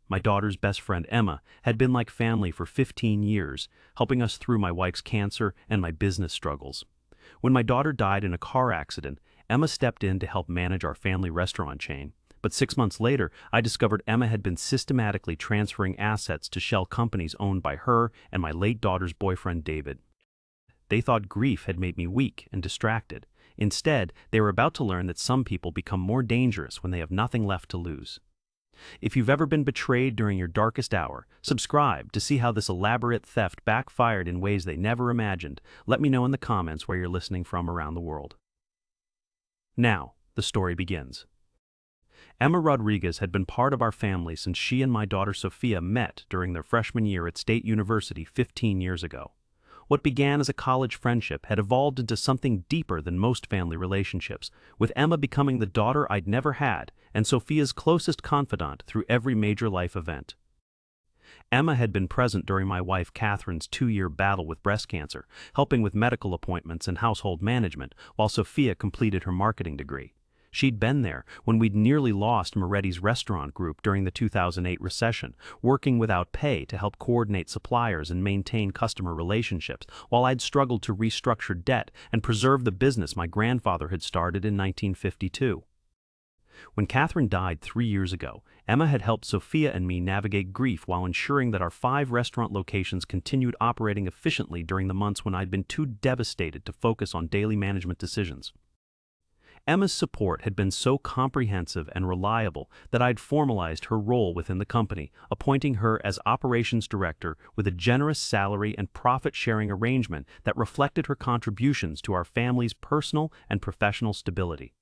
my daughter's best friend Emma, had been like family for 15 years, helping us through my wife's cancer and my business struggles. When my daughter died in a car accident, Emma stepped in to help manage our family restaurant chain. But 6 months later, I discovered Emma had been systematically transferring assets to shell companies owned by her and my late daughter's boyfriend David. They thought grief had made me weak and distracted. Instead, they were about to learn that some people become more dangerous when they have nothing left to lose. If you've ever been betrayed during your darkest hour, subscribe to see how this elaborate theft backfired in ways they never imagined. Let me know in the comments where you're listening from around the world. Now, the story begins. Emma Rodriguez had been part of our family since she and my daughter Sophia met during their freshman year at State University 15 years ago. What began as a college friendship had evolved into something deeper than most family relationships, with Emma becoming the daughter I'd never had and Sophia's closest confidant through every major life event. Emma had been present during my wife Catherine's 2-year battle with breast cancer, helping with medical appointments and household management, while Sophia completed her marketing degree. She'd been there when we'd nearly lost Moretti's restaurant group during the 2008 recession, working without pay to help coordinate suppliers and maintain customer relationships, while I'd struggled to restructure debt and preserve the business my grandfather had started in 1952. When Catherine died 3 years ago, Emma had helped Sophia and me navigate grief while ensuring that our 5 restaurant locations continued operating efficiently during the months when I'd been too devastated to focus on daily management decisions. Emma's support had been so comprehensive and reliable that I'd formalized her role within the company, appointing her as operations director with a generous salary and profit-sharing arrangement that reflected her contributions to our family's personal and professional stability.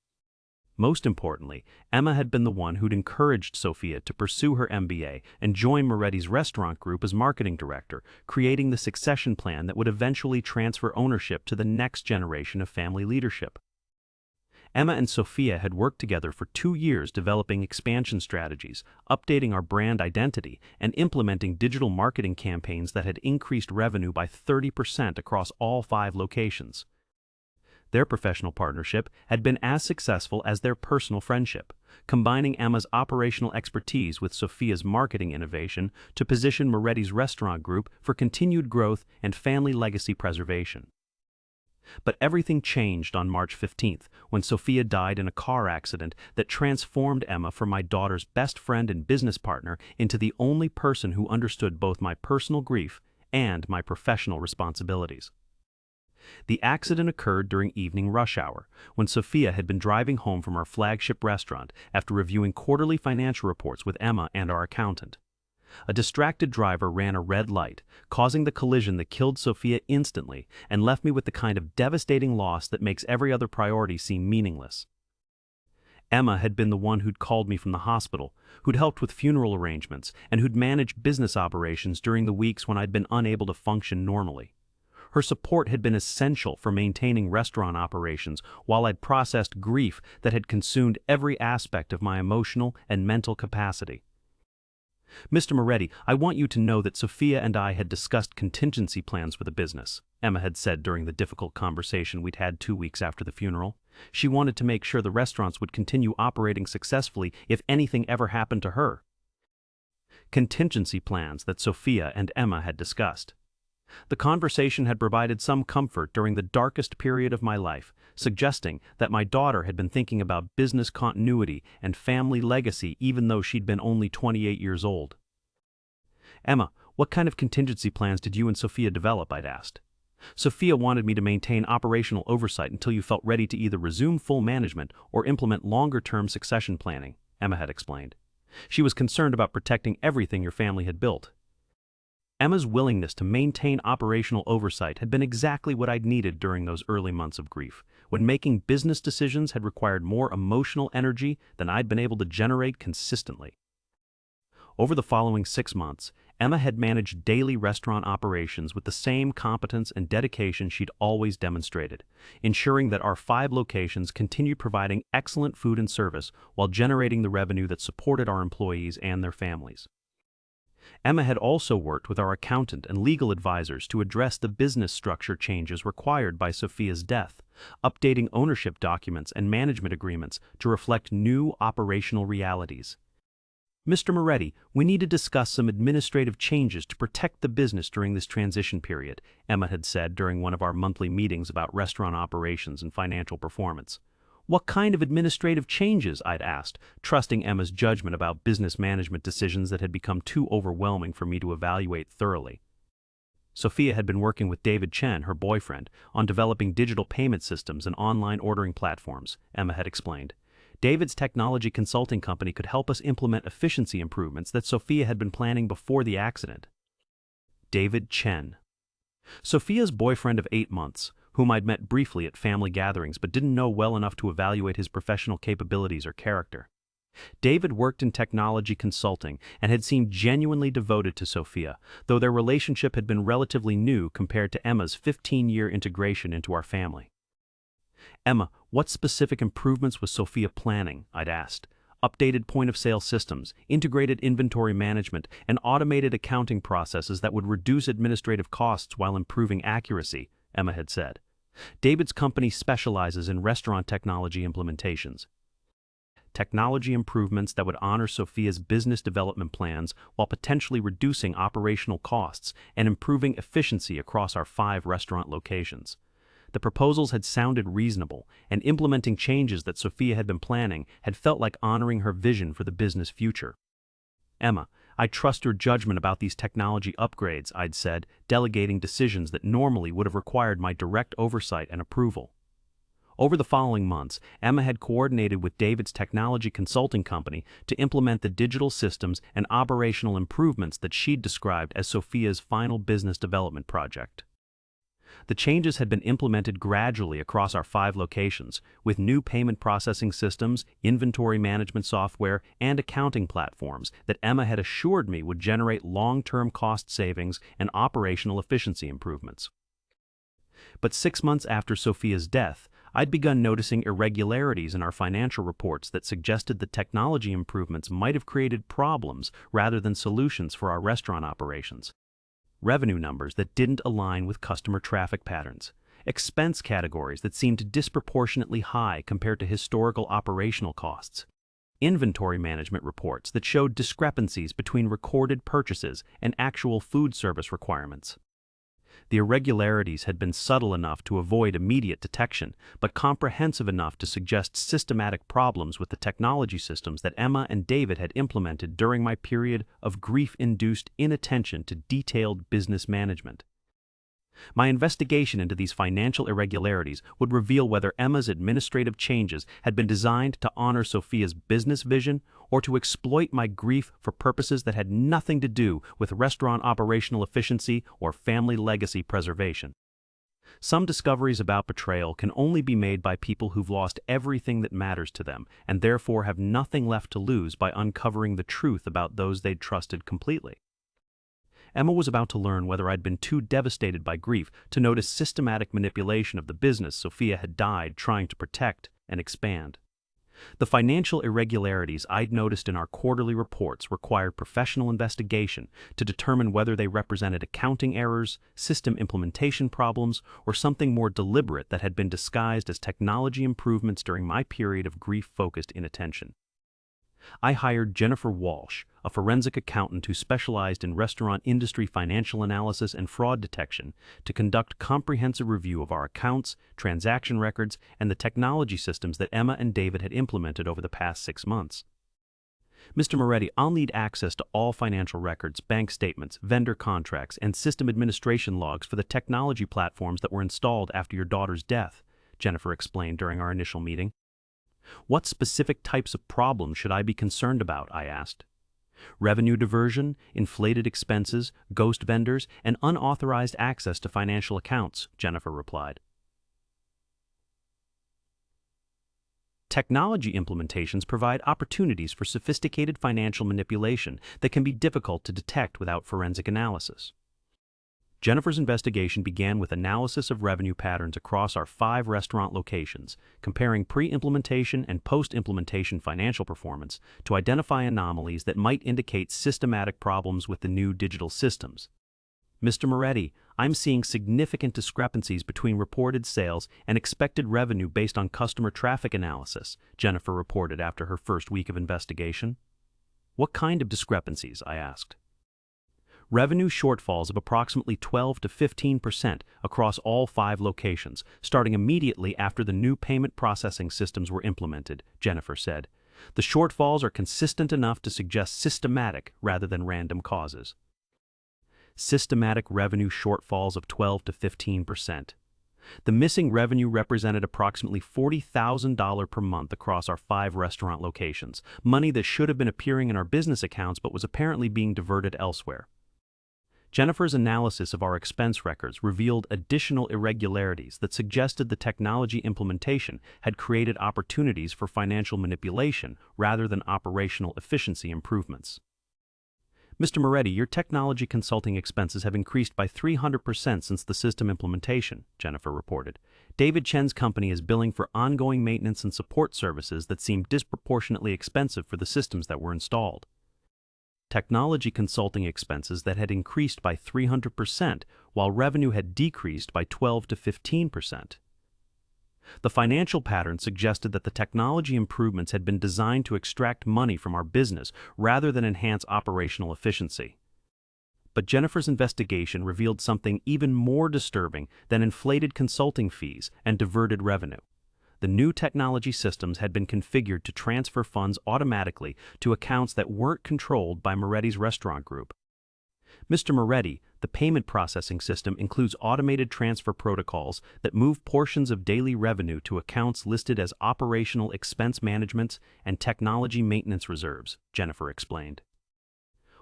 Most importantly, Emma had been the one who'd encouraged Sophia to pursue her MBA and join Moretti's restaurant group as marketing director, creating the succession plan that would eventually transfer ownership to the next generation of family leadership. Emma and Sophia had worked together for 2 years developing expansion strategies, updating our brand identity, and implementing digital marketing campaigns that had increased revenue by 30% across all 5 locations. Their professional partnership had been as successful as their personal friendship, combining Emma's operational expertise with Sophia's marketing innovation to position Moretti's restaurant group for continued growth and family legacy preservation. But everything changed on March 15th when Sophia died in a car accident that transformed Emma from my daughter's best friend and business partner into the only person who understood both my personal grief and my professional responsibilities. The accident occurred during evening rush hour, when Sophia had been driving home from our flagship restaurant after reviewing quarterly financial reports with Emma and our accountant. A distracted driver ran a red light, causing the collision that killed Sophia instantly and left me with the kind of devastating loss that makes every other priority seem meaningless. Emma had been the one who'd called me from the hospital, who'd helped with funeral arrangements, and who'd managed business operations during the weeks when I'd been unable to function normally. Her support had been essential for maintaining restaurant operations while I'd processed grief that had consumed every aspect of my emotional and mental capacity. "Mr. Moretti, I want you to know that Sophia and I had discussed contingency plans for the business," Emma had said during the difficult conversation we'd had 2 weeks after the funeral. She wanted to make sure the restaurants would continue operating successfully if anything ever happened to her. Contingency plans that Sophia and Emma had discussed. The conversation had provided some comfort during the darkest period of my life, suggesting that my daughter had been thinking about business continuity and family legacy even though she'd been only 28 years old. "Emma, what kind of contingency plans did you and Sophia develop?" I'd asked. "Sophia wanted me to maintain operational oversight until you felt ready to either resume full management or implement longer-term succession planning," Emma had explained. "She was concerned about protecting everything your family had built." Emma's willingness to maintain operational oversight had been exactly what I'd needed during those early months of grief, when making business decisions had required more emotional energy than I'd been able to generate consistently. Over the following 6 months, Emma had managed daily restaurant operations with the same competence and dedication she'd always demonstrated, ensuring that our 5 locations continued providing excellent food and service while generating the revenue that supported our employees and their families. Emma had also worked with our accountant and legal advisors to address the business structure changes required by Sophia's death, updating ownership documents and management agreements to reflect new operational realities. Mr. Moretti, we need to discuss some administrative changes to protect the business during this transition period, Emma had said during one of our monthly meetings about restaurant operations and financial performance. What kind of administrative changes? I'd asked, trusting Emma's judgment about business management decisions that had become too overwhelming for me to evaluate thoroughly. Sophia had been working with David Chen, her boyfriend, on developing digital payment systems and online ordering platforms, Emma had explained. David's technology consulting company could help us implement efficiency improvements that Sophia had been planning before the accident. David Chen. Sophia's boyfriend of 8 months, whom I'd met briefly at family gatherings but didn't know well enough to evaluate his professional capabilities or character. David worked in technology consulting and had seemed genuinely devoted to Sophia, though their relationship had been relatively new compared to Emma's 15-year integration into our family. Emma, what specific improvements was Sophia planning? I'd asked. Updated point-of-sale systems, integrated inventory management, and automated accounting processes that would reduce administrative costs while improving accuracy, Emma had said. David's company specializes in restaurant technology implementations. Technology improvements that would honor Sophia's business development plans while potentially reducing operational costs and improving efficiency across our 5 restaurant locations. The proposals had sounded reasonable, and implementing changes that Sophia had been planning had felt like honoring her vision for the business future. Emma, I trust your judgment about these technology upgrades, I'd said, delegating decisions that normally would have required my direct oversight and approval. Over the following months, Emma had coordinated with David's technology consulting company to implement the digital systems and operational improvements that she'd described as Sophia's final business development project. The changes had been implemented gradually across our 5 locations, with new payment processing systems, inventory management software, and accounting platforms that Emma had assured me would generate long-term cost savings and operational efficiency improvements. But 6 months after Sophia's death, I'd begun noticing irregularities in our financial reports that suggested the technology improvements might have created problems rather than solutions for our restaurant operations. Revenue numbers that didn't align with customer traffic patterns, expense categories that seemed disproportionately high compared to historical operational costs, inventory management reports that showed discrepancies between recorded purchases and actual food service requirements. The irregularities had been subtle enough to avoid immediate detection, but comprehensive enough to suggest systematic problems with the technology systems that Emma and David had implemented during my period of grief-induced inattention to detailed business management. My investigation into these financial irregularities would reveal whether Emma's administrative changes had been designed to honor Sophia's business vision or to exploit my grief for purposes that had nothing to do with restaurant operational efficiency or family legacy preservation. Some discoveries about betrayal can only be made by people who've lost everything that matters to them and therefore have nothing left to lose by uncovering the truth about those they'd trusted completely. Emma was about to learn whether I'd been too devastated by grief to notice systematic manipulation of the business Sophia had died trying to protect and expand. The financial irregularities I'd noticed in our quarterly reports required professional investigation to determine whether they represented accounting errors, system implementation problems, or something more deliberate that had been disguised as technology improvements during my period of grief-focused inattention. I hired Jennifer Walsh, a forensic accountant who specialized in restaurant industry financial analysis and fraud detection, to conduct comprehensive review of our accounts, transaction records, and the technology systems that Emma and David had implemented over the past 6 months. Mr. Moretti, I'll need access to all financial records, bank statements, vendor contracts, and system administration logs for the technology platforms that were installed after your daughter's death, Jennifer explained during our initial meeting. What specific types of problems should I be concerned about? I asked. Revenue diversion, inflated expenses, ghost vendors, and unauthorized access to financial accounts, Jennifer replied. Technology implementations provide opportunities for sophisticated financial manipulation that can be difficult to detect without forensic analysis. Jennifer's investigation began with analysis of revenue patterns across our 5 restaurant locations, comparing pre-implementation and post-implementation financial performance to identify anomalies that might indicate systematic problems with the new digital systems. Mr. Moretti, I'm seeing significant discrepancies between reported sales and expected revenue based on customer traffic analysis, Jennifer reported after her first week of investigation. What kind of discrepancies? I asked. Revenue shortfalls of approximately 12 to 15% across all 5 locations, starting immediately after the new payment processing systems were implemented, Jennifer said. The shortfalls are consistent enough to suggest systematic rather than random causes. Systematic revenue shortfalls of 12 to 15%. The missing revenue represented approximately $40,000 per month across our 5 restaurant locations, money that should have been appearing in our business accounts but was apparently being diverted elsewhere. Jennifer's analysis of our expense records revealed additional irregularities that suggested the technology implementation had created opportunities for financial manipulation rather than operational efficiency improvements. Mr. Moretti, your technology consulting expenses have increased by 300% since the system implementation, Jennifer reported. David Chen's company is billing for ongoing maintenance and support services that seem disproportionately expensive for the systems that were installed. Technology consulting expenses that had increased by 300%, while revenue had decreased by 12 to 15%. The financial pattern suggested that the technology improvements had been designed to extract money from our business rather than enhance operational efficiency. But Jennifer's investigation revealed something even more disturbing than inflated consulting fees and diverted revenue. The new technology systems had been configured to transfer funds automatically to accounts that weren't controlled by Moretti's restaurant group. Mr. Moretti, the payment processing system includes automated transfer protocols that move portions of daily revenue to accounts listed as operational expense management and technology maintenance reserves, Jennifer explained.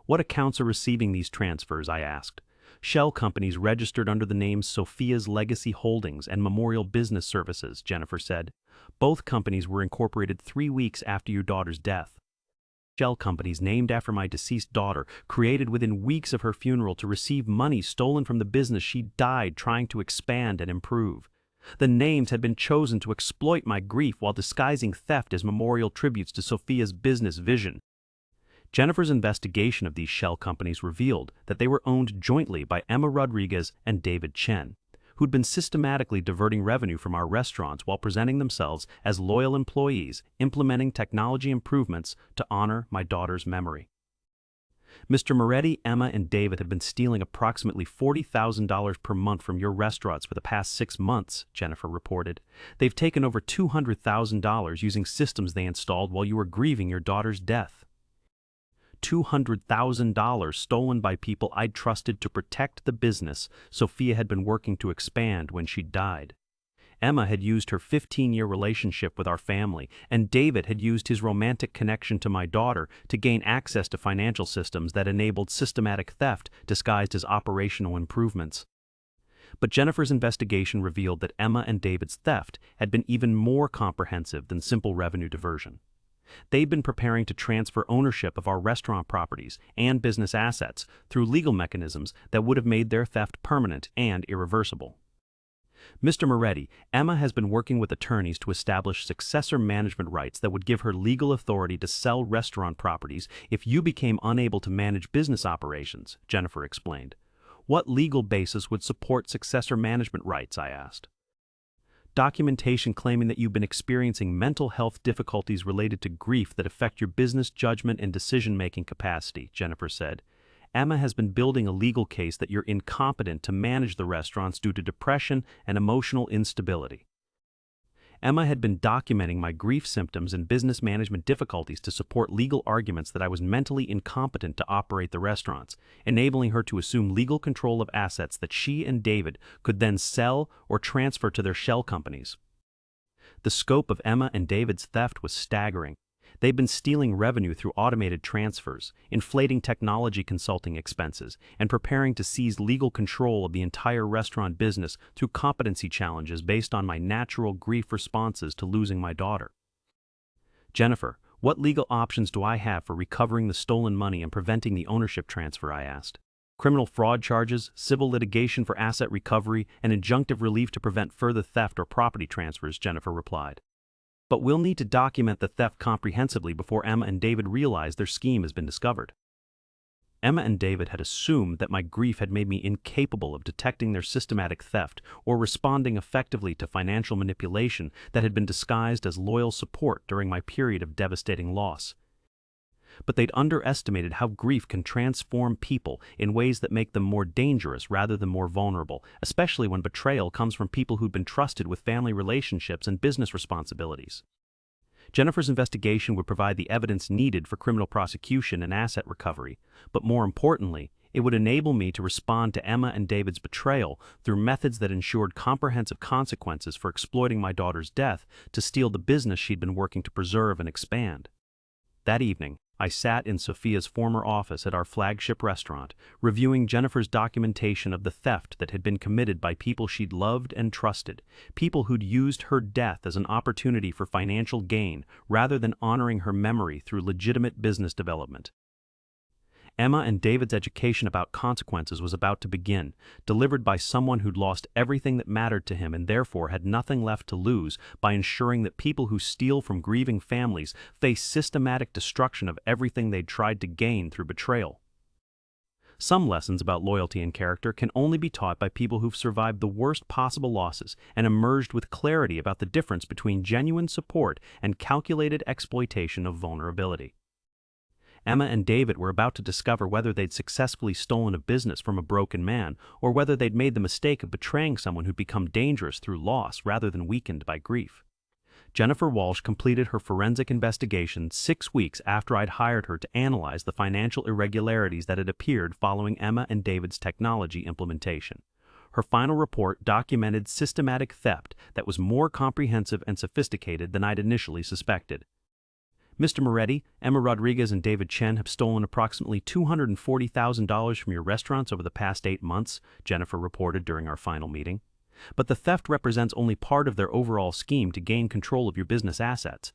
What accounts are receiving these transfers? I asked. Shell companies registered under the names Sophia's Legacy Holdings and Memorial Business Services, Jennifer said. Both companies were incorporated 3 weeks after your daughter's death. Shell companies named after my deceased daughter, created within weeks of her funeral to receive money stolen from the business she died trying to expand and improve. The names had been chosen to exploit my grief while disguising theft as memorial tributes to Sophia's business vision. Jennifer's investigation of these shell companies revealed that they were owned jointly by Emma Rodriguez and David Chen, who'd been systematically diverting revenue from our restaurants while presenting themselves as loyal employees implementing technology improvements to honor my daughter's memory. Mr. Moretti, Emma, and David have been stealing approximately $40,000 per month from your restaurants for the past 6 months, Jennifer reported. They've taken over $200,000 using systems they installed while you were grieving your daughter's death. $200,000 stolen by people I'd trusted to protect the business Sophia had been working to expand when she died. Emma had used her 15-year relationship with our family, and David had used his romantic connection to my daughter to gain access to financial systems that enabled systematic theft disguised as operational improvements. But Jennifer's investigation revealed that Emma and David's theft had been even more comprehensive than simple revenue diversion. They'd been preparing to transfer ownership of our restaurant properties and business assets through legal mechanisms that would have made their theft permanent and irreversible. Mr. Moretti, Emma has been working with attorneys to establish successor management rights that would give her legal authority to sell restaurant properties if you became unable to manage business operations, Jennifer explained. What legal basis would support successor management rights? I asked. Documentation claiming that you've been experiencing mental health difficulties related to grief that affect your business judgment and decision-making capacity, Jennifer said. Emma has been building a legal case that you're incompetent to manage the restaurants due to depression and emotional instability. Emma had been documenting my grief symptoms and business management difficulties to support legal arguments that I was mentally incompetent to operate the restaurants, enabling her to assume legal control of assets that she and David could then sell or transfer to their shell companies. The scope of Emma and David's theft was staggering. They'd been stealing revenue through automated transfers, inflating technology consulting expenses, and preparing to seize legal control of the entire restaurant business through competency challenges based on my natural grief responses to losing my daughter. Jennifer, what legal options do I have for recovering the stolen money and preventing the ownership transfer? I asked. Criminal fraud charges, civil litigation for asset recovery, and injunctive relief to prevent further theft or property transfers, Jennifer replied. But we'll need to document the theft comprehensively before Emma and David realize their scheme has been discovered. Emma and David had assumed that my grief had made me incapable of detecting their systematic theft or responding effectively to financial manipulation that had been disguised as loyal support during my period of devastating loss. but they'd underestimated how grief can transform people in ways that make them more dangerous rather than more vulnerable, especially when betrayal comes from people who'd been trusted with family relationships and business responsibilities. Jennifer's investigation would provide the evidence needed for criminal prosecution and asset recovery, but more importantly, it would enable me to respond to Emma and David's betrayal through methods that ensured comprehensive consequences for exploiting my daughter's death to steal the business she'd been working to preserve and expand. That evening, I sat in Sophia's former office at our flagship restaurant, reviewing Jennifer's documentation of the theft that had been committed by people she'd loved and trusted, people who'd used her death as an opportunity for financial gain rather than honoring her memory through legitimate business development. Emma and David's education about consequences was about to begin, delivered by someone who'd lost everything that mattered to him and therefore had nothing left to lose, by ensuring that people who steal from grieving families face systematic destruction of everything they'd tried to gain through betrayal. Some lessons about loyalty and character can only be taught by people who've survived the worst possible losses and emerged with clarity about the difference between genuine support and calculated exploitation of vulnerability. Emma and David were about to discover whether they'd successfully stolen a business from a broken man or whether they'd made the mistake of betraying someone who'd become dangerous through loss rather than weakened by grief. Jennifer Walsh completed her forensic investigation 6 weeks after I'd hired her to analyze the financial irregularities that had appeared following Emma and David's technology implementation. Her final report documented systematic theft that was more comprehensive and sophisticated than I'd initially suspected. Mr. Moretti, Emma Rodriguez and David Chen have stolen approximately $240,000 from your restaurants over the past 8 months, Jennifer reported during our final meeting. But the theft represents only part of their overall scheme to gain control of your business assets.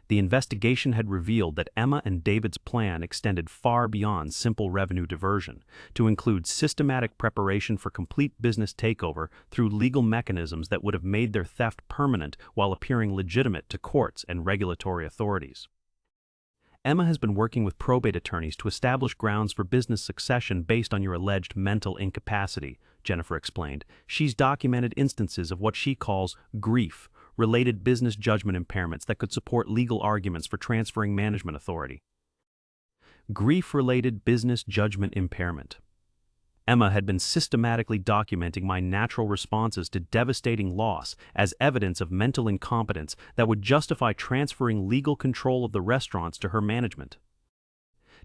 The investigation had revealed that Emma and David's plan extended far beyond simple revenue diversion, to include systematic preparation for complete business takeover through legal mechanisms that would have made their theft permanent while appearing legitimate to courts and regulatory authorities. Emma has been working with probate attorneys to establish grounds for business succession based on your alleged mental incapacity, Jennifer explained. She's documented instances of what she calls grief-related business judgment impairments that could support legal arguments for transferring management authority. Grief-related business judgment impairment. Emma had been systematically documenting my natural responses to devastating loss as evidence of mental incompetence that would justify transferring legal control of the restaurants to her management.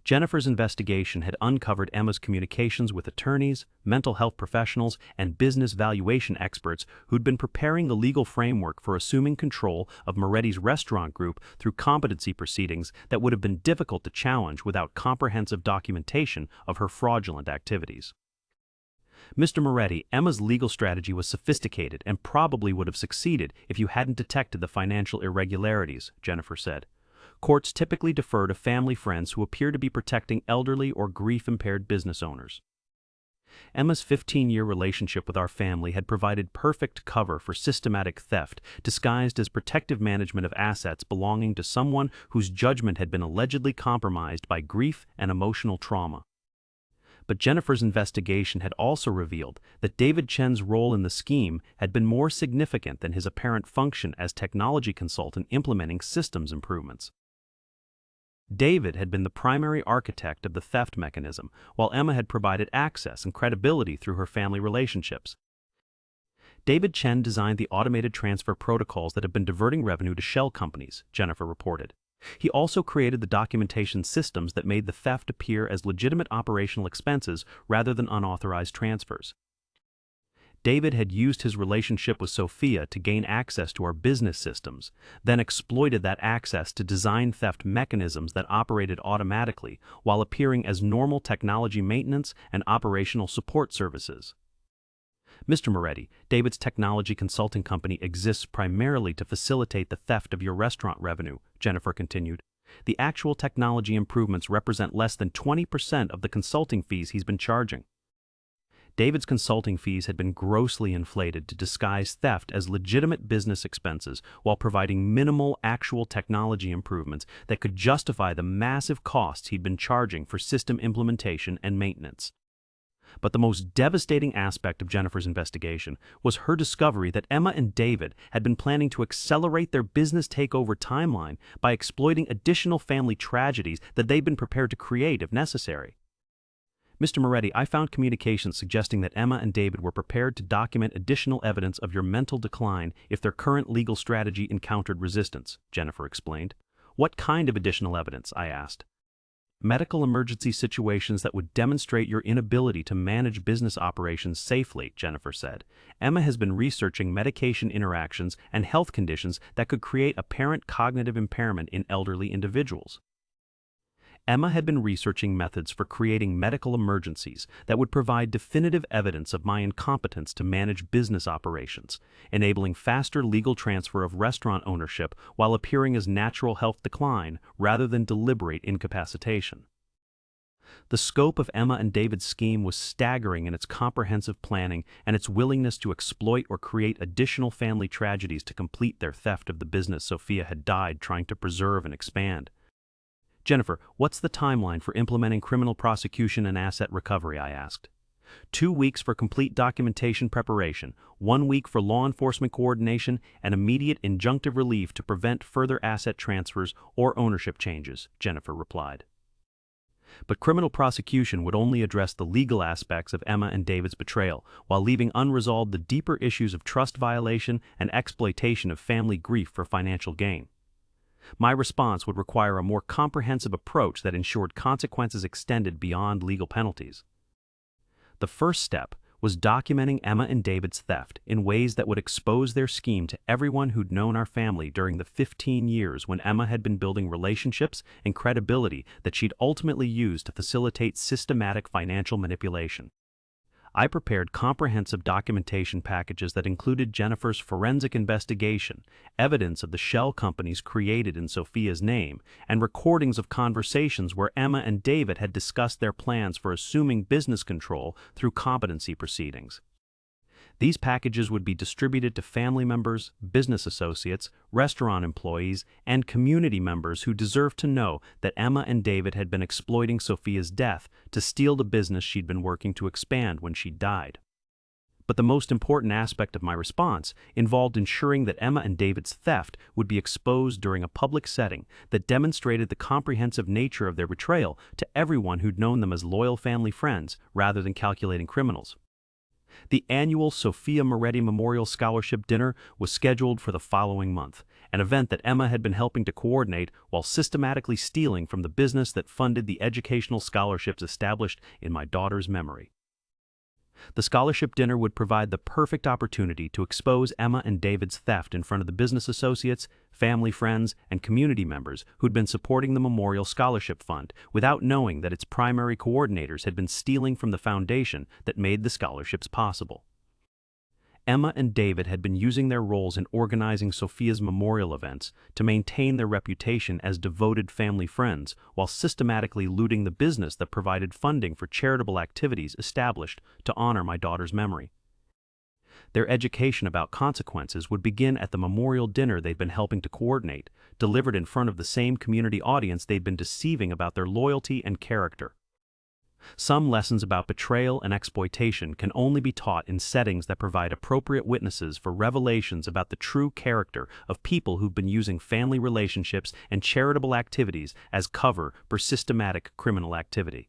Jennifer's investigation had uncovered Emma's communications with attorneys, mental health professionals, and business valuation experts who'd been preparing the legal framework for assuming control of Moretti's restaurant group through competency proceedings that would have been difficult to challenge without comprehensive documentation of her fraudulent activities. Mr. Moretti, Emma's legal strategy was sophisticated and probably would have succeeded if you hadn't detected the financial irregularities, Jennifer said. Courts typically defer to family friends who appear to be protecting elderly or grief-impaired business owners. Emma's 15-year relationship with our family had provided perfect cover for systematic theft, disguised as protective management of assets belonging to someone whose judgment had been allegedly compromised by grief and emotional trauma. But Jennifer's investigation had also revealed that David Chen's role in the scheme had been more significant than his apparent function as technology consultant implementing systems improvements. David had been the primary architect of the theft mechanism, while Emma had provided access and credibility through her family relationships. David Chen designed the automated transfer protocols that have been diverting revenue to shell companies, Jennifer reported. He also created the documentation systems that made the theft appear as legitimate operational expenses rather than unauthorized transfers. David had used his relationship with Sophia to gain access to our business systems, then exploited that access to design theft mechanisms that operated automatically while appearing as normal technology maintenance and operational support services. Mr. Moretti, David's technology consulting company exists primarily to facilitate the theft of your restaurant revenue, Jennifer continued. The actual technology improvements represent less than 20% of the consulting fees he's been charging. David's consulting fees had been grossly inflated to disguise theft as legitimate business expenses while providing minimal actual technology improvements that could justify the massive costs he'd been charging for system implementation and maintenance. But the most devastating aspect of Jennifer's investigation was her discovery that Emma and David had been planning to accelerate their business takeover timeline by exploiting additional family tragedies that they'd been prepared to create if necessary. Mr. Moretti, I found communications suggesting that Emma and David were prepared to document additional evidence of your mental decline if their current legal strategy encountered resistance, Jennifer explained. What kind of additional evidence? I asked. Medical emergency situations that would demonstrate your inability to manage business operations safely, Jennifer said. Emma has been researching medication interactions and health conditions that could create apparent cognitive impairment in elderly individuals. Emma had been researching methods for creating medical emergencies that would provide definitive evidence of my incompetence to manage business operations, enabling faster legal transfer of restaurant ownership while appearing as natural health decline rather than deliberate incapacitation. The scope of Emma and David's scheme was staggering in its comprehensive planning and its willingness to exploit or create additional family tragedies to complete their theft of the business Sophia had died trying to preserve and expand. Jennifer, what's the timeline for implementing criminal prosecution and asset recovery? I asked. 2 weeks for complete documentation preparation, 1 week for law enforcement coordination, and immediate injunctive relief to prevent further asset transfers or ownership changes, Jennifer replied. But criminal prosecution would only address the legal aspects of Emma and David's betrayal, while leaving unresolved the deeper issues of trust violation and exploitation of family grief for financial gain. My response would require a more comprehensive approach that ensured consequences extended beyond legal penalties. The first step was documenting Emma and David's theft in ways that would expose their scheme to everyone who'd known our family during the 15 years when Emma had been building relationships and credibility that she'd ultimately used to facilitate systematic financial manipulation. I prepared comprehensive documentation packages that included Jennifer's forensic investigation, evidence of the shell companies created in Sophia's name, and recordings of conversations where Emma and David had discussed their plans for assuming business control through competency proceedings. These packages would be distributed to family members, business associates, restaurant employees, and community members who deserved to know that Emma and David had been exploiting Sophia's death to steal the business she'd been working to expand when she died. But the most important aspect of my response involved ensuring that Emma and David's theft would be exposed during a public setting that demonstrated the comprehensive nature of their betrayal to everyone who'd known them as loyal family friends rather than calculating criminals. The annual Sophia Moretti Memorial Scholarship Dinner was scheduled for the following month, an event that Emma had been helping to coordinate while systematically stealing from the business that funded the educational scholarships established in my daughter's memory. The scholarship dinner would provide the perfect opportunity to expose Emma and David's theft in front of the business associates, family friends, and community members who'd been supporting the Memorial Scholarship Fund without knowing that its primary coordinators had been stealing from the foundation that made the scholarships possible. Emma and David had been using their roles in organizing Sophia's memorial events to maintain their reputation as devoted family friends while systematically looting the business that provided funding for charitable activities established to honor my daughter's memory. Their education about consequences would begin at the memorial dinner they'd been helping to coordinate, delivered in front of the same community audience they'd been deceiving about their loyalty and character. Some lessons about betrayal and exploitation can only be taught in settings that provide appropriate witnesses for revelations about the true character of people who've been using family relationships and charitable activities as cover for systematic criminal activity.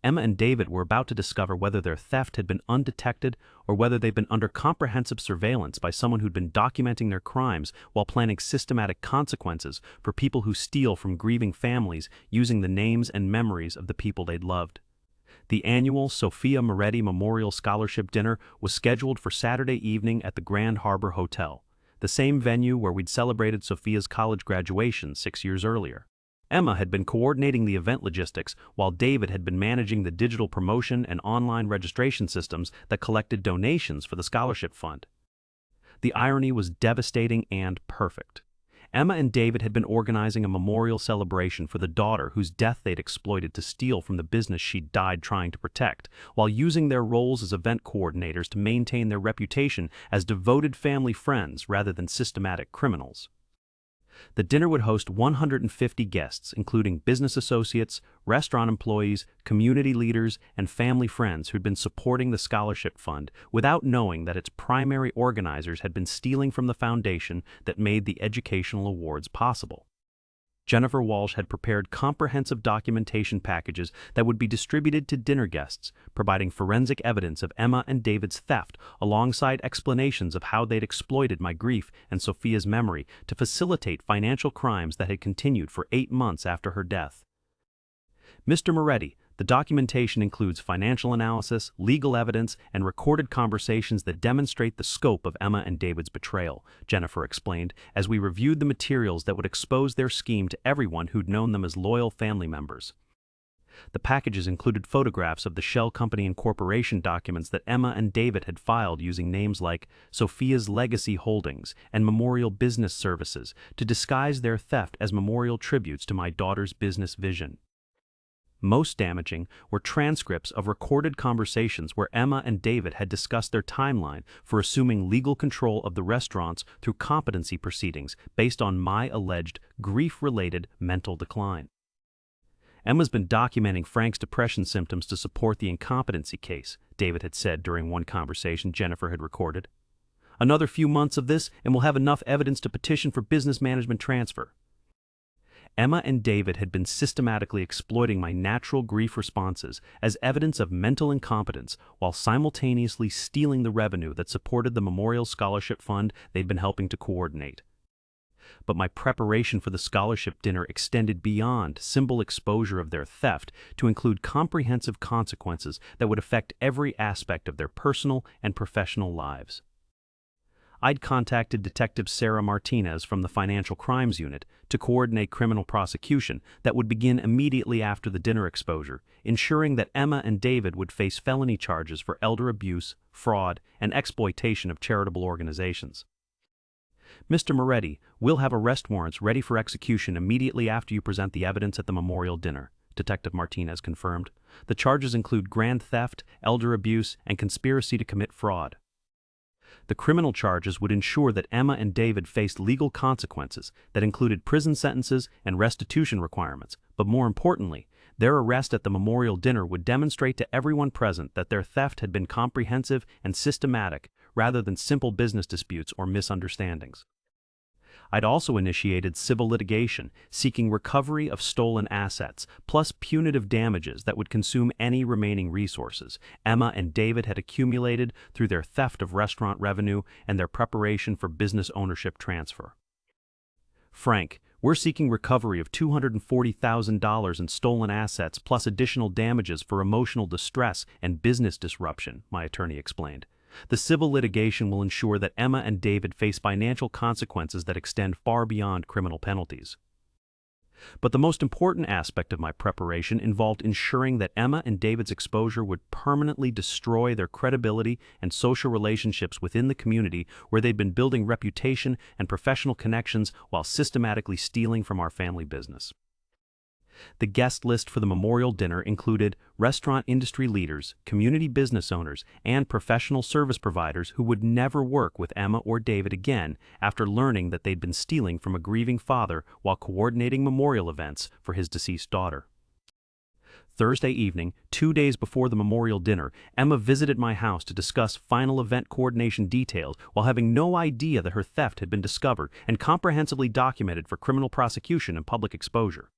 Emma and David were about to discover whether their theft had been undetected or whether they'd been under comprehensive surveillance by someone who'd been documenting their crimes while planning systematic consequences for people who steal from grieving families using the names and memories of the people they'd loved. The annual Sophia Moretti Memorial Scholarship Dinner was scheduled for Saturday evening at the Grand Harbor Hotel, the same venue where we'd celebrated Sophia's college graduation 6 years earlier. Emma had been coordinating the event logistics while David had been managing the digital promotion and online registration systems that collected donations for the scholarship fund. The irony was devastating and perfect. Emma and David had been organizing a memorial celebration for the daughter whose death they'd exploited to steal from the business she'd died trying to protect, while using their roles as event coordinators to maintain their reputation as devoted family friends rather than systematic criminals. The dinner would host 150 guests, including business associates, restaurant employees, community leaders, and family friends who'd been supporting the scholarship fund without knowing that its primary organizers had been stealing from the foundation that made the educational awards possible. Jennifer Walsh had prepared comprehensive documentation packages that would be distributed to dinner guests, providing forensic evidence of Emma and David's theft alongside explanations of how they'd exploited my grief and Sophia's memory to facilitate financial crimes that had continued for 8 months after her death. Mr. Moretti, the documentation includes financial analysis, legal evidence, and recorded conversations that demonstrate the scope of Emma and David's betrayal, Jennifer explained, as we reviewed the materials that would expose their scheme to everyone who'd known them as loyal family members. The packages included photographs of the Shell Company Incorporation documents that Emma and David had filed using names like Sophia's Legacy Holdings and Memorial Business Services to disguise their theft as memorial tributes to my daughter's business vision. Most damaging were transcripts of recorded conversations where Emma and David had discussed their timeline for assuming legal control of the restaurants through competency proceedings based on my alleged grief-related mental decline. Emma's been documenting Frank's depression symptoms to support the incompetency case, David had said during one conversation Jennifer had recorded. Another few months of this and we'll have enough evidence to petition for business management transfer. Emma and David had been systematically exploiting my natural grief responses as evidence of mental incompetence while simultaneously stealing the revenue that supported the Memorial Scholarship Fund they'd been helping to coordinate. But my preparation for the scholarship dinner extended beyond simple exposure of their theft to include comprehensive consequences that would affect every aspect of their personal and professional lives. I'd contacted Detective Sarah Martinez from the Financial Crimes Unit to coordinate criminal prosecution that would begin immediately after the dinner exposure, ensuring that Emma and David would face felony charges for elder abuse, fraud, and exploitation of charitable organizations. Mr. Moretti, we'll have arrest warrants ready for execution immediately after you present the evidence at the memorial dinner, Detective Martinez confirmed. The charges include grand theft, elder abuse, and conspiracy to commit fraud. The criminal charges would ensure that Emma and David faced legal consequences that included prison sentences and restitution requirements, but more importantly, their arrest at the memorial dinner would demonstrate to everyone present that their theft had been comprehensive and systematic rather than simple business disputes or misunderstandings. I'd also initiated civil litigation, seeking recovery of stolen assets, plus punitive damages that would consume any remaining resources Emma and David had accumulated through their theft of restaurant revenue and their preparation for business ownership transfer. Frank, we're seeking recovery of $240,000 in stolen assets plus additional damages for emotional distress and business disruption, my attorney explained. The civil litigation will ensure that Emma and David face financial consequences that extend far beyond criminal penalties. But the most important aspect of my preparation involved ensuring that Emma and David's exposure would permanently destroy their credibility and social relationships within the community where they'd been building reputation and professional connections while systematically stealing from our family business. The guest list for the memorial dinner included restaurant industry leaders, community business owners, and professional service providers who would never work with Emma or David again after learning that they'd been stealing from a grieving father while coordinating memorial events for his deceased daughter. Thursday evening, 2 days before the memorial dinner, Emma visited my house to discuss final event coordination details while having no idea that her theft had been discovered and comprehensively documented for criminal prosecution and public exposure.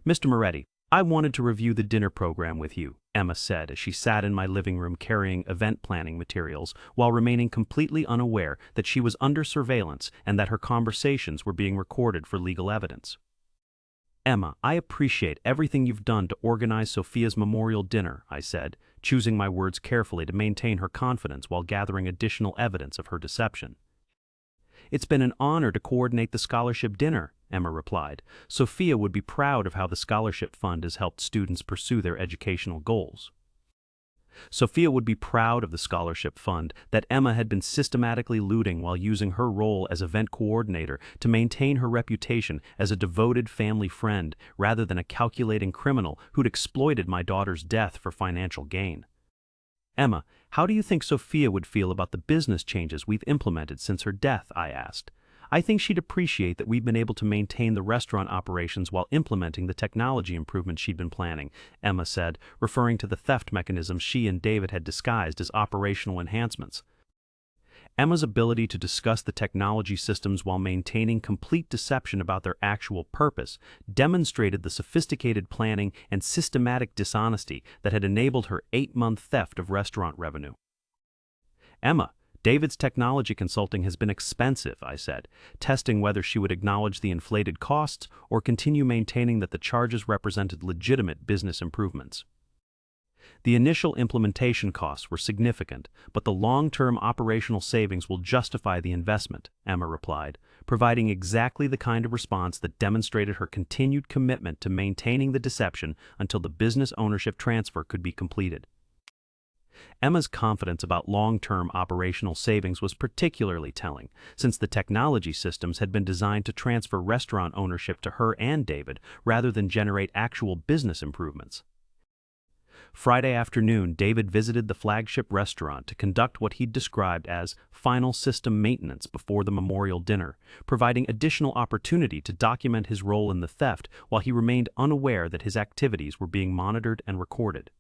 Mr. Moretti, I wanted to review the dinner program with you, Emma said as she sat in my living room carrying event planning materials while remaining completely unaware that she was under surveillance and that her conversations were being recorded for legal evidence. Emma, I appreciate everything you've done to organize Sophia's memorial dinner, I said, choosing my words carefully to maintain her confidence while gathering additional evidence of her deception. It's been an honor to coordinate the scholarship dinner, Emma replied. Sophia would be proud of how the scholarship fund has helped students pursue their educational goals. Sophia would be proud of the scholarship fund that Emma had been systematically looting while using her role as event coordinator to maintain her reputation as a devoted family friend rather than a calculating criminal who'd exploited my daughter's death for financial gain. Emma, how do you think Sophia would feel about the business changes we've implemented since her death? I asked. I think she'd appreciate that we've been able to maintain the restaurant operations while implementing the technology improvements she'd been planning, Emma said, referring to the theft mechanisms she and David had disguised as operational enhancements. Emma's ability to discuss the technology systems while maintaining complete deception about their actual purpose demonstrated the sophisticated planning and systematic dishonesty that had enabled her 8-month theft of restaurant revenue. Emma, David's technology consulting has been expensive, I said, testing whether she would acknowledge the inflated costs or continue maintaining that the charges represented legitimate business improvements. The initial implementation costs were significant, but the long-term operational savings will justify the investment, Emma replied, providing exactly the kind of response that demonstrated her continued commitment to maintaining the deception until the business ownership transfer could be completed. Emma's confidence about long-term operational savings was particularly telling, since the technology systems had been designed to transfer restaurant ownership to her and David rather than generate actual business improvements. Friday afternoon, David visited the flagship restaurant to conduct what he'd described as final system maintenance before the memorial dinner, providing additional opportunity to document his role in the theft while he remained unaware that his activities were being monitored and recorded.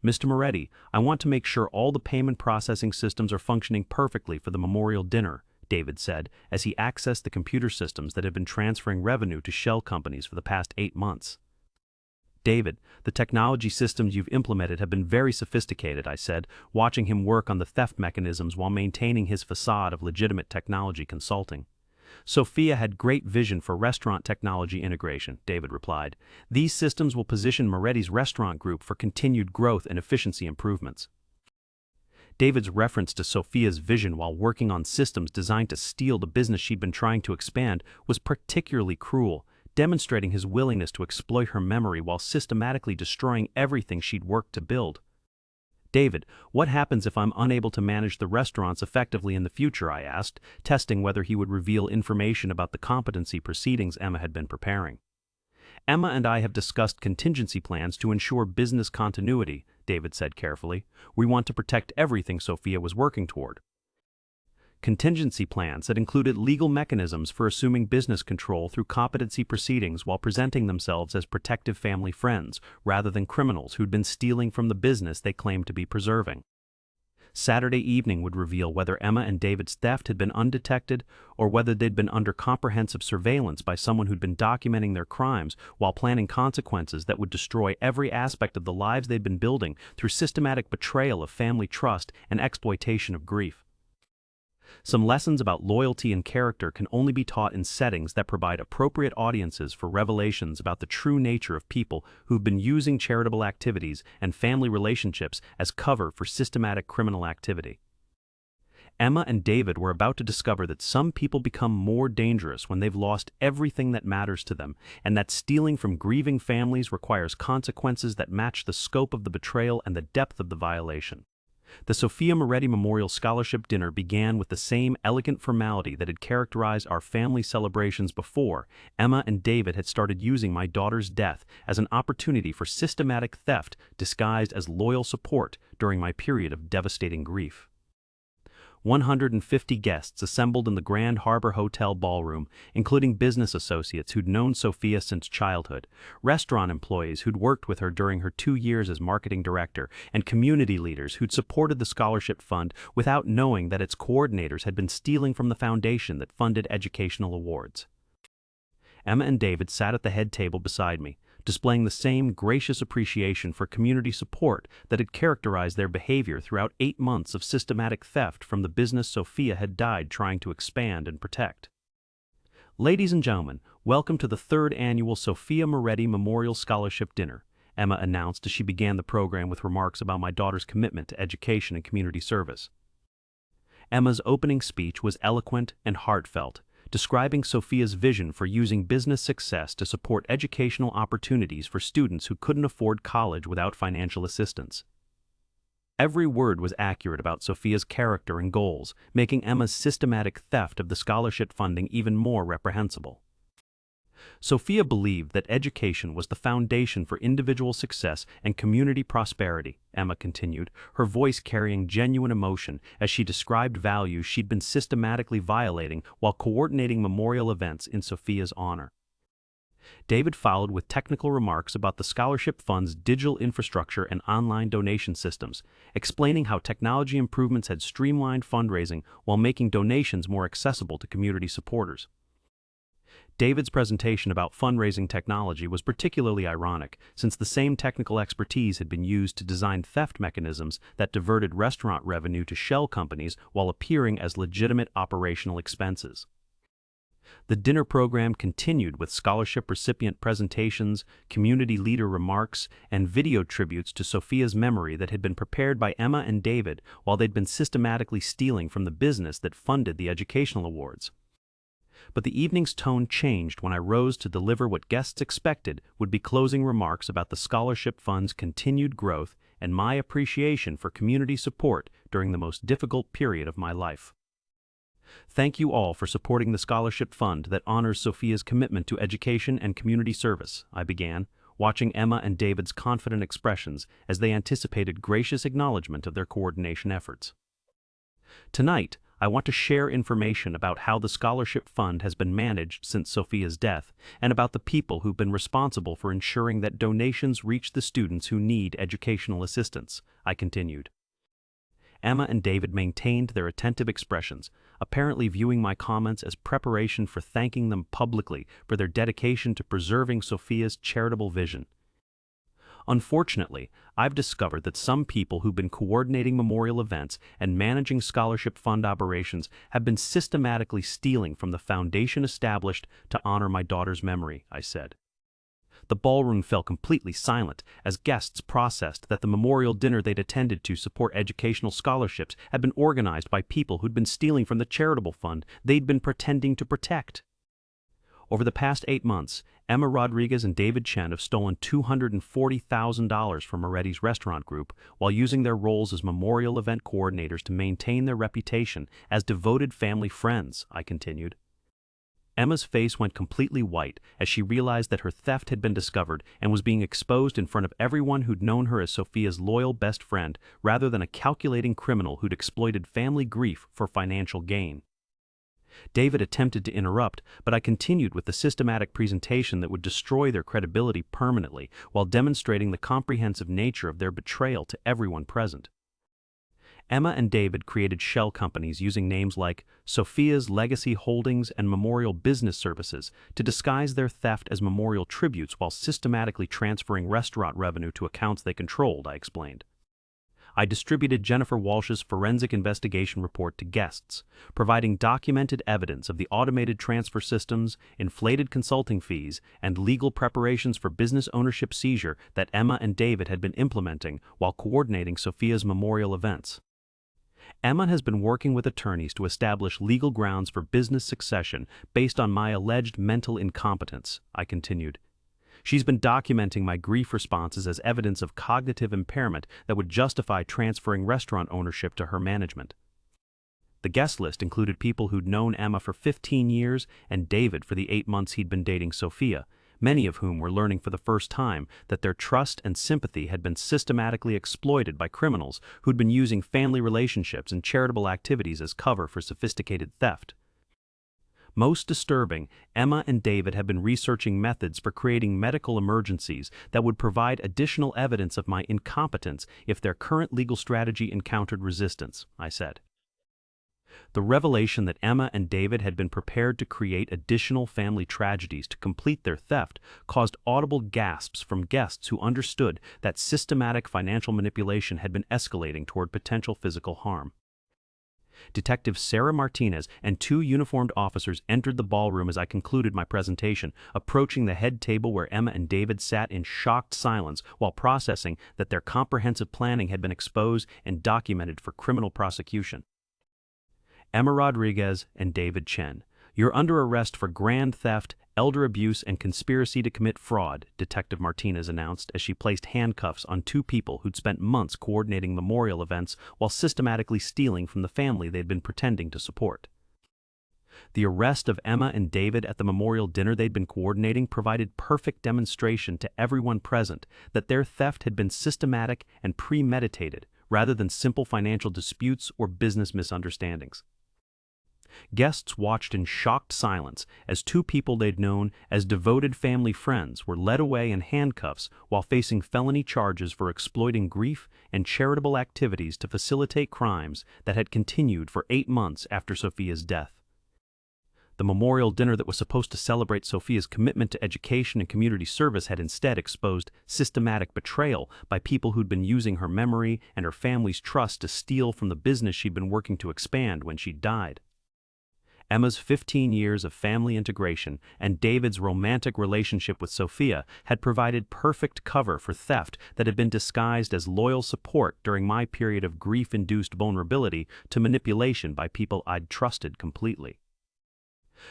Mr. Moretti, I want to make sure all the payment processing systems are functioning perfectly for the memorial dinner, David said as he accessed the computer systems that had been transferring revenue to shell companies for the past 8 months. David, the technology systems you've implemented have been very sophisticated, I said, watching him work on the theft mechanisms while maintaining his facade of legitimate technology consulting. Sophia had great vision for restaurant technology integration, David replied. These systems will position Moretti's restaurant group for continued growth and efficiency improvements. David's reference to Sophia's vision while working on systems designed to steal the business she'd been trying to expand was particularly cruel, demonstrating his willingness to exploit her memory while systematically destroying everything she'd worked to build. David, what happens if I'm unable to manage the restaurants effectively in the future? I asked, testing whether he would reveal information about the competency proceedings Emma had been preparing. Emma and I have discussed contingency plans to ensure business continuity, David said carefully. We want to protect everything Sophia was working toward. Contingency plans that included legal mechanisms for assuming business control through competency proceedings while presenting themselves as protective family friends rather than criminals who'd been stealing from the business they claimed to be preserving. Saturday evening would reveal whether Emma and David's theft had been undetected or whether they'd been under comprehensive surveillance by someone who'd been documenting their crimes while planning consequences that would destroy every aspect of the lives they'd been building through systematic betrayal of family trust and exploitation of grief. Some lessons about loyalty and character can only be taught in settings that provide appropriate audiences for revelations about the true nature of people who've been using charitable activities and family relationships as cover for systematic criminal activity. Emma and David were about to discover that some people become more dangerous when they've lost everything that matters to them, and that stealing from grieving families requires consequences that match the scope of the betrayal and the depth of the violation. The Sophia Moretti Memorial Scholarship Dinner began with the same elegant formality that had characterized our family celebrations before. Emma and David had started using my daughter's death as an opportunity for systematic theft disguised as loyal support during my period of devastating grief. 150 guests assembled in the Grand Harbor Hotel ballroom, including business associates who'd known Sophia since childhood, restaurant employees who'd worked with her during her 2 years as marketing director, and community leaders who'd supported the scholarship fund without knowing that its coordinators had been stealing from the foundation that funded educational awards. Emma and David sat at the head table beside me, displaying the same gracious appreciation for community support that had characterized their behavior throughout 8 months of systematic theft from the business Sophia had died trying to expand and protect. Ladies and gentlemen, welcome to the 3rd annual Sophia Moretti Memorial Scholarship Dinner, Emma announced as she began the program with remarks about my daughter's commitment to education and community service. Emma's opening speech was eloquent and heartfelt, describing Sophia's vision for using business success to support educational opportunities for students who couldn't afford college without financial assistance. Every word was accurate about Sophia's character and goals, making Emma's systematic theft of the scholarship funding even more reprehensible. Sophia believed that education was the foundation for individual success and community prosperity, Emma continued, her voice carrying genuine emotion as she described values she'd been systematically violating while coordinating memorial events in Sophia's honor. David followed with technical remarks about the scholarship fund's digital infrastructure and online donation systems, explaining how technology improvements had streamlined fundraising while making donations more accessible to community supporters. David's presentation about fundraising technology was particularly ironic, since the same technical expertise had been used to design theft mechanisms that diverted restaurant revenue to shell companies while appearing as legitimate operational expenses. The dinner program continued with scholarship recipient presentations, community leader remarks, and video tributes to Sophia's memory that had been prepared by Emma and David while they'd been systematically stealing from the business that funded the educational awards. But the evening's tone changed when I rose to deliver what guests expected would be closing remarks about the scholarship fund's continued growth and my appreciation for community support during the most difficult period of my life. Thank you all for supporting the scholarship fund that honors Sophia's commitment to education and community service, I began, watching Emma and David's confident expressions as they anticipated gracious acknowledgement of their coordination efforts. Tonight, I want to share information about how the scholarship fund has been managed since Sophia's death and about the people who've been responsible for ensuring that donations reach the students who need educational assistance, I continued. Emma and David maintained their attentive expressions, apparently viewing my comments as preparation for thanking them publicly for their dedication to preserving Sophia's charitable vision. Unfortunately, I've discovered that some people who've been coordinating memorial events and managing scholarship fund operations have been systematically stealing from the foundation established to honor my daughter's memory, I said. The ballroom fell completely silent as guests processed that the memorial dinner they'd attended to support educational scholarships had been organized by people who'd been stealing from the charitable fund they'd been pretending to protect. Over the past 8 months, Emma Rodriguez and David Chen have stolen $240,000 from Moretti's restaurant group while using their roles as memorial event coordinators to maintain their reputation as devoted family friends, I continued. Emma's face went completely white as she realized that her theft had been discovered and was being exposed in front of everyone who'd known her as Sophia's loyal best friend rather than a calculating criminal who'd exploited family grief for financial gain. David attempted to interrupt, but I continued with the systematic presentation that would destroy their credibility permanently while demonstrating the comprehensive nature of their betrayal to everyone present. Emma and David created shell companies using names like Sophia's Legacy Holdings and Memorial Business Services to disguise their theft as memorial tributes while systematically transferring restaurant revenue to accounts they controlled, I explained. I distributed Jennifer Walsh's forensic investigation report to guests, providing documented evidence of the automated transfer systems, inflated consulting fees, and legal preparations for business ownership seizure that Emma and David had been implementing while coordinating Sophia's memorial events. Emma has been working with attorneys to establish legal grounds for business succession based on my alleged mental incompetence, I continued. She's been documenting my grief responses as evidence of cognitive impairment that would justify transferring restaurant ownership to her management. The guest list included people who'd known Emma for 15 years and David for the 8 months he'd been dating Sophia, many of whom were learning for the first time that their trust and sympathy had been systematically exploited by criminals who'd been using family relationships and charitable activities as cover for sophisticated theft. Most disturbing, Emma and David have been researching methods for creating medical emergencies that would provide additional evidence of my incompetence if their current legal strategy encountered resistance, I said. The revelation that Emma and David had been prepared to create additional family tragedies to complete their theft caused audible gasps from guests who understood that systematic financial manipulation had been escalating toward potential physical harm. Detective Sarah Martinez and 2 uniformed officers entered the ballroom as I concluded my presentation, approaching the head table where Emma and David sat in shocked silence while processing that their comprehensive planning had been exposed and documented for criminal prosecution. Emma Rodriguez and David Chen, you're under arrest for grand theft, elder abuse, and conspiracy to commit fraud, Detective Martinez announced as she placed handcuffs on 2 people who'd spent months coordinating memorial events while systematically stealing from the family they'd been pretending to support. The arrest of Emma and David at the memorial dinner they'd been coordinating provided perfect demonstration to everyone present that their theft had been systematic and premeditated, rather than simple financial disputes or business misunderstandings. Guests watched in shocked silence as two people they'd known as devoted family friends were led away in handcuffs while facing felony charges for exploiting grief and charitable activities to facilitate crimes that had continued for 8 months after Sophia's death. The memorial dinner that was supposed to celebrate Sophia's commitment to education and community service had instead exposed systematic betrayal by people who'd been using her memory and her family's trust to steal from the business she'd been working to expand when she died. Emma's 15 years of family integration and David's romantic relationship with Sophia had provided perfect cover for theft that had been disguised as loyal support during my period of grief-induced vulnerability to manipulation by people I'd trusted completely.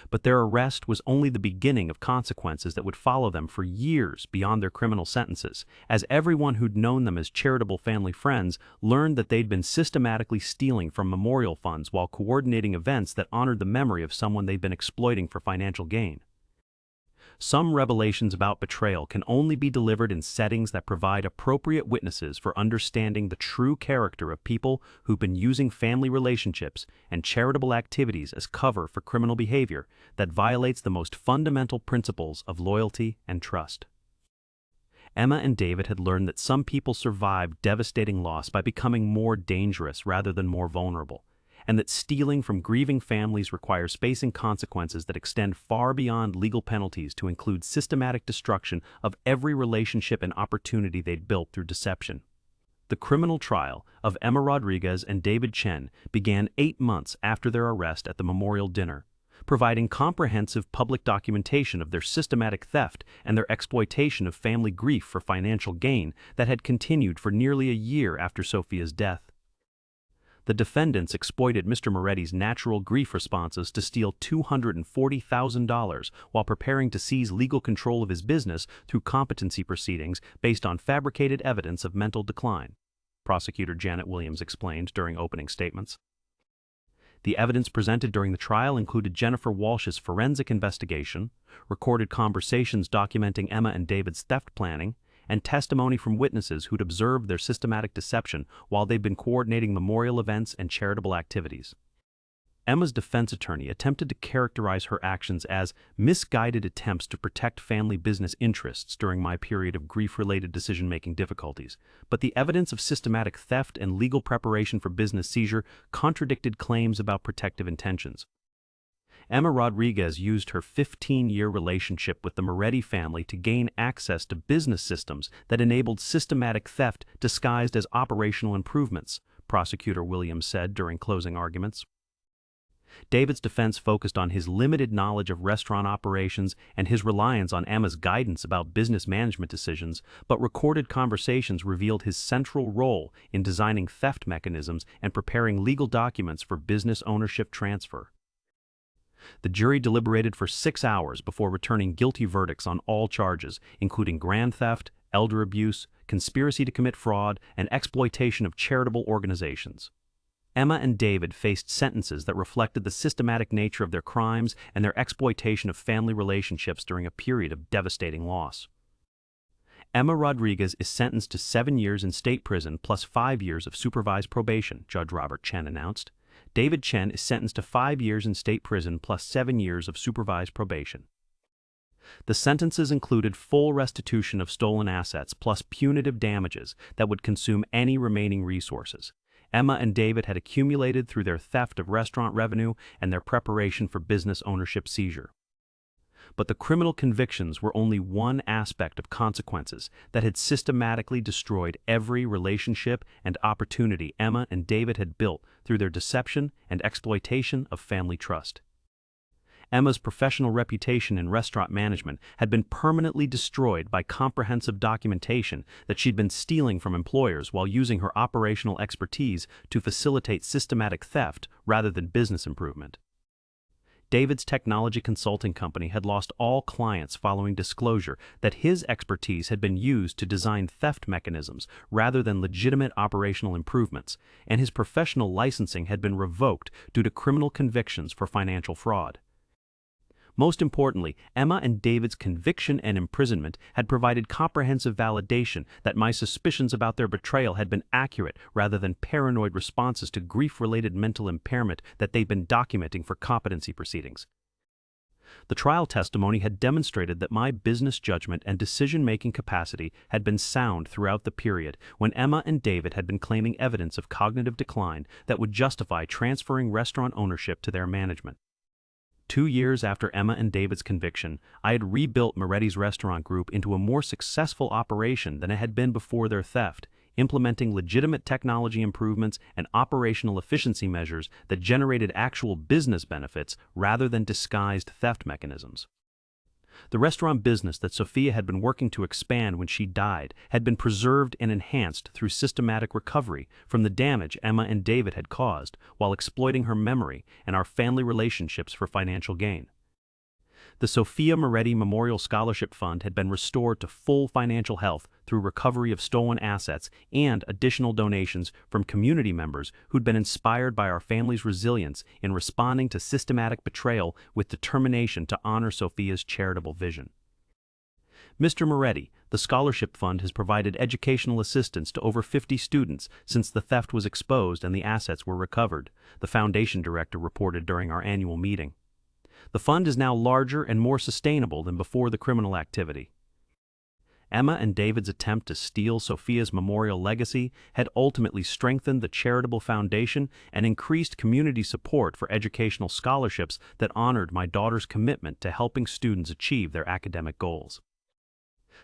But their arrest was only the beginning of consequences that would follow them for years beyond their criminal sentences, as everyone who'd known them as charitable family friends learned that they'd been systematically stealing from memorial funds while coordinating events that honored the memory of someone they'd been exploiting for financial gain. Some revelations about betrayal can only be delivered in settings that provide appropriate witnesses for understanding the true character of people who've been using family relationships and charitable activities as cover for criminal behavior that violates the most fundamental principles of loyalty and trust. Emma and David had learned that some people survive devastating loss by becoming more dangerous rather than more vulnerable, and that stealing from grieving families requires facing consequences that extend far beyond legal penalties to include systematic destruction of every relationship and opportunity they'd built through deception. The criminal trial of Emma Rodriguez and David Chen began 8 months after their arrest at the memorial dinner, providing comprehensive public documentation of their systematic theft and their exploitation of family grief for financial gain that had continued for nearly a year after Sophia's death. The defendants exploited Mr. Moretti's natural grief responses to steal $240,000 while preparing to seize legal control of his business through competency proceedings based on fabricated evidence of mental decline, Prosecutor Janet Williams explained during opening statements. The evidence presented during the trial included Jennifer Walsh's forensic investigation, recorded conversations documenting Emma and David's theft planning, and testimony from witnesses who'd observed their systematic deception while they'd been coordinating memorial events and charitable activities. Emma's defense attorney attempted to characterize her actions as misguided attempts to protect family business interests during my period of grief-related decision-making difficulties, but the evidence of systematic theft and legal preparation for business seizure contradicted claims about protective intentions. Emma Rodriguez used her 15-year relationship with the Moretti family to gain access to business systems that enabled systematic theft disguised as operational improvements, Prosecutor Williams said during closing arguments. David's defense focused on his limited knowledge of restaurant operations and his reliance on Emma's guidance about business management decisions, but recorded conversations revealed his central role in designing theft mechanisms and preparing legal documents for business ownership transfer. The jury deliberated for 6 hours before returning guilty verdicts on all charges, including grand theft, elder abuse, conspiracy to commit fraud, and exploitation of charitable organizations. Emma and David faced sentences that reflected the systematic nature of their crimes and their exploitation of family relationships during a period of devastating loss. Emma Rodriguez is sentenced to 7 years in state prison plus 5 years of supervised probation, Judge Robert Chen announced. David Chen is sentenced to 5 years in state prison plus 7 years of supervised probation. The sentences included full restitution of stolen assets plus punitive damages that would consume any remaining resources Emma and David had accumulated through their theft of restaurant revenue and their preparation for business ownership seizure. But the criminal convictions were only one aspect of consequences that had systematically destroyed every relationship and opportunity Emma and David had built through their deception and exploitation of family trust. Emma's professional reputation in restaurant management had been permanently destroyed by comprehensive documentation that she'd been stealing from employers while using her operational expertise to facilitate systematic theft rather than business improvement. David's technology consulting company had lost all clients following disclosure that his expertise had been used to design theft mechanisms rather than legitimate operational improvements, and his professional licensing had been revoked due to criminal convictions for financial fraud. Most importantly, Emma and David's conviction and imprisonment had provided comprehensive validation that my suspicions about their betrayal had been accurate rather than paranoid responses to grief-related mental impairment that they'd been documenting for competency proceedings. The trial testimony had demonstrated that my business judgment and decision-making capacity had been sound throughout the period when Emma and David had been claiming evidence of cognitive decline that would justify transferring restaurant ownership to their management. 2 years after Emma and David's conviction, I had rebuilt Moretti's restaurant group into a more successful operation than it had been before their theft, implementing legitimate technology improvements and operational efficiency measures that generated actual business benefits rather than disguised theft mechanisms. The restaurant business that Sophia had been working to expand when she died had been preserved and enhanced through systematic recovery from the damage Emma and David had caused while exploiting her memory and our family relationships for financial gain. The Sophia Moretti Memorial Scholarship Fund had been restored to full financial health through recovery of stolen assets and additional donations from community members who'd been inspired by our family's resilience in responding to systematic betrayal with determination to honor Sophia's charitable vision. Mr. Moretti, the scholarship fund has provided educational assistance to over 50 students since the theft was exposed and the assets were recovered, the foundation director reported during our annual meeting. The fund is now larger and more sustainable than before the criminal activity. Emma and David's attempt to steal Sophia's memorial legacy had ultimately strengthened the charitable foundation and increased community support for educational scholarships that honored my daughter's commitment to helping students achieve their academic goals.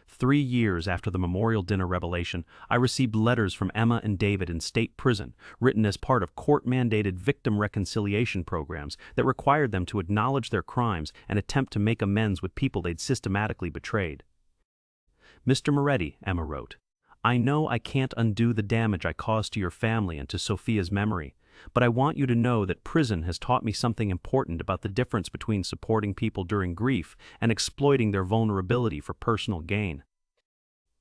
3 years after the memorial dinner revelation, I received letters from Emma and David in state prison, written as part of court-mandated victim reconciliation programs that required them to acknowledge their crimes and attempt to make amends with people they'd systematically betrayed. Mr. Moretti, Emma wrote, I know I can't undo the damage I caused to your family and to Sophia's memory, but I want you to know that prison has taught me something important about the difference between supporting people during grief and exploiting their vulnerability for personal gain.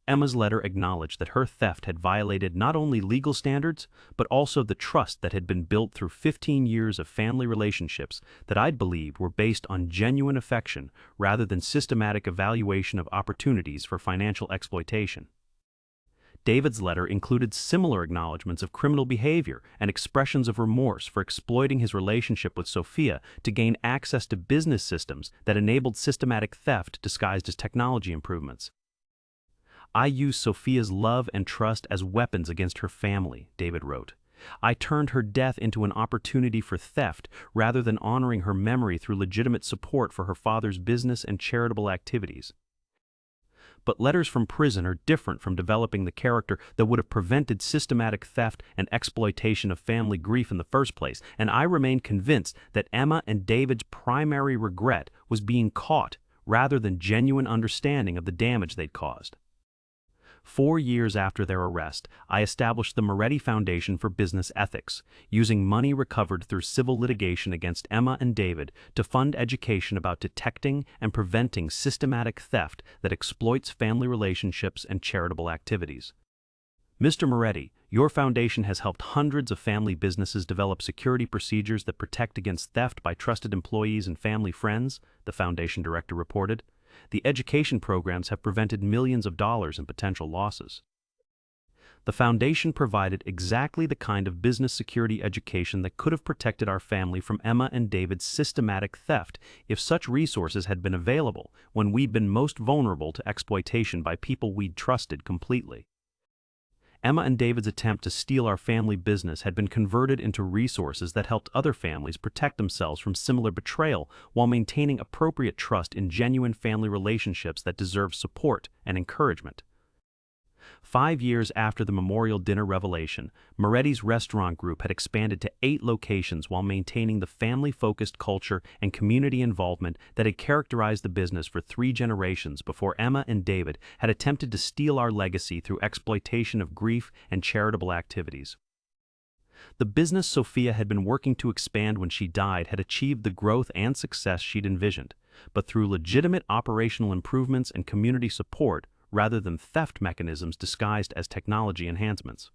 Emma's letter acknowledged that her theft had violated not only legal standards, but also the trust that had been built through 15 years of family relationships that I'd believed were based on genuine affection rather than systematic evaluation of opportunities for financial exploitation. David's letter included similar acknowledgments of criminal behavior and expressions of remorse for exploiting his relationship with Sophia to gain access to business systems that enabled systematic theft disguised as technology improvements. I used Sophia's love and trust as weapons against her family, David wrote. I turned her death into an opportunity for theft rather than honoring her memory through legitimate support for her father's business and charitable activities. But letters from prison are different from developing the character that would have prevented systematic theft and exploitation of family grief in the first place, and I remain convinced that Emma and David's primary regret was being caught rather than genuine understanding of the damage they'd caused. 4 years after their arrest, I established the Moretti Foundation for Business Ethics, using money recovered through civil litigation against Emma and David to fund education about detecting and preventing systematic theft that exploits family relationships and charitable activities. Mr. Moretti, your foundation has helped hundreds of family businesses develop security procedures that protect against theft by trusted employees and family friends, the foundation director reported. The education programs have prevented millions of dollars in potential losses. The foundation provided exactly the kind of business security education that could have protected our family from Emma and David's systematic theft if such resources had been available when we'd been most vulnerable to exploitation by people we'd trusted completely. Emma and David's attempt to steal our family business had been converted into resources that helped other families protect themselves from similar betrayal while maintaining appropriate trust in genuine family relationships that deserve support and encouragement. 5 years after the memorial dinner revelation, Moretti's restaurant group had expanded to 8 locations while maintaining the family-focused culture and community involvement that had characterized the business for 3 generations before Emma and David had attempted to steal our legacy through exploitation of grief and charitable activities. The business Sophia had been working to expand when she died had achieved the growth and success she'd envisioned, but through legitimate operational improvements and community support rather than theft mechanisms disguised as technology enhancements.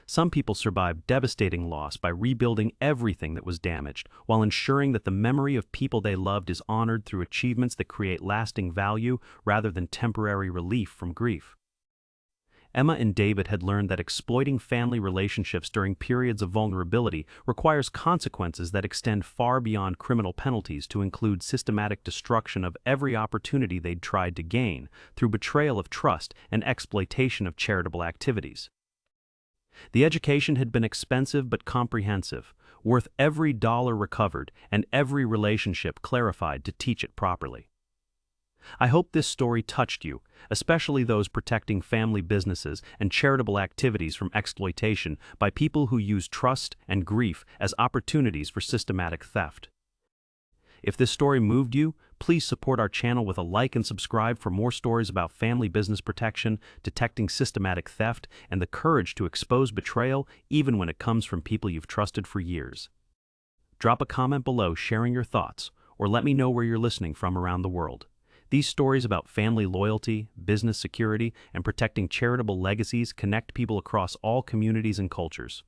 Some people survived devastating loss by rebuilding everything that was damaged, while ensuring that the memory of people they loved is honored through achievements that create lasting value rather than temporary relief from grief. Emma and David had learned that exploiting family relationships during periods of vulnerability requires consequences that extend far beyond criminal penalties to include systematic destruction of every opportunity they'd tried to gain through betrayal of trust and exploitation of charitable activities. The education had been expensive but comprehensive, worth every dollar recovered and every relationship clarified to teach it properly. I hope this story touched you, especially those protecting family businesses and charitable activities from exploitation by people who use trust and grief as opportunities for systematic theft. If this story moved you, please support our channel with a like and subscribe for more stories about family business protection, detecting systematic theft, and the courage to expose betrayal even when it comes from people you've trusted for years. Drop a comment below sharing your thoughts, or let me know where you're listening from around the world. These stories about family loyalty, business security, and protecting charitable legacies connect people across all communities and cultures.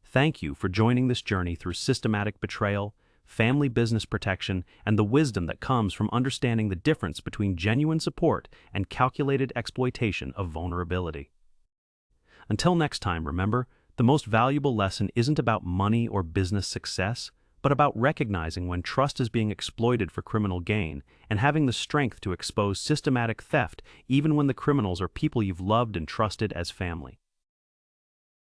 Thank you for joining this journey through systematic betrayal, family business protection, and the wisdom that comes from understanding the difference between genuine support and calculated exploitation of vulnerability. Until next time, remember, the most valuable lesson isn't about money or business success, but about recognizing when trust is being exploited for criminal gain and having the strength to expose systematic theft even when the criminals are people you've loved and trusted as family.